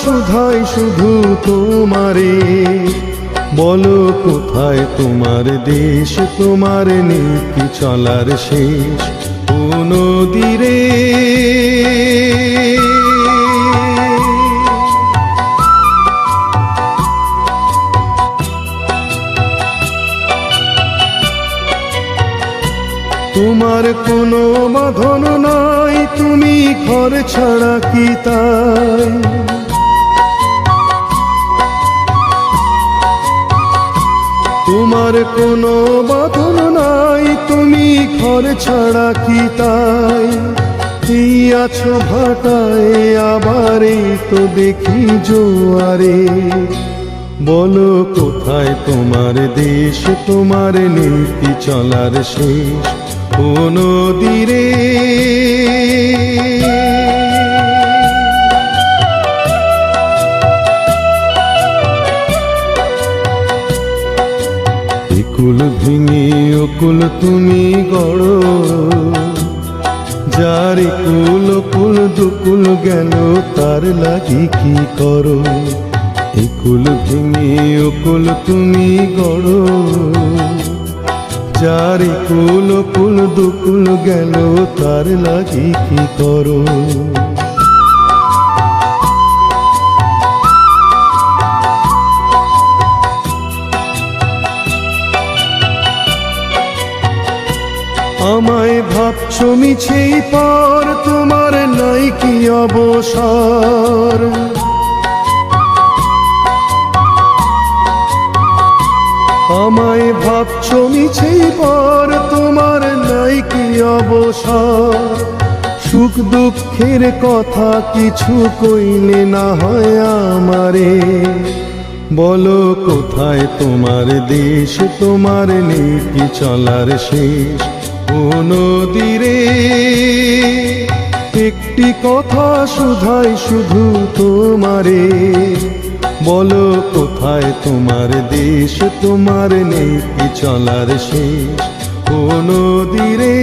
শুধাই শুধু তোমারে, বলো কোথায় তোমার দেশ, তোমার নীতি চলার শেষ ও নদীরে। তোমার কোনো বাঁধন নাই, তুমি ঘর ছাড়া কি তাই? তোমার কোনো বাঁধন নাই, তুমি ঘর ছাড়া কি তাই? এই আছো ভাটায়, আবার এই তো দেখি জোয়ারে, বলো কোথায় তোমার দেশ, তোমার নীতি চলার শেষ ও নদীরে। কুল ভেঙে অকুল তুমি গড়ো, যার কুল কুল দুকুল গেল তার লাগি কি করো? কুল ভেঙে অকুল তুমি গড়ো, যার কুল কুল দুকুল গেল তার লাগি কি করো? আমায় ভাবছো মিছেই পর, তোমার নাই কি অবসর? আমায় ভাবছো মিছেই পর, তোমার নাই কি অবসর? সুখ দুঃখের কথা কিছু কইলে না হয় আমারে, বলো কোথায় তোমার দেশ, তোমার নীতি চলার শেষ ও নদীরে। একটি কথা শুধাই শুধু তোমারে, বলো কোথায় তোমার দেশ, তোমার নীতি চলার শেষ ও নদীরে।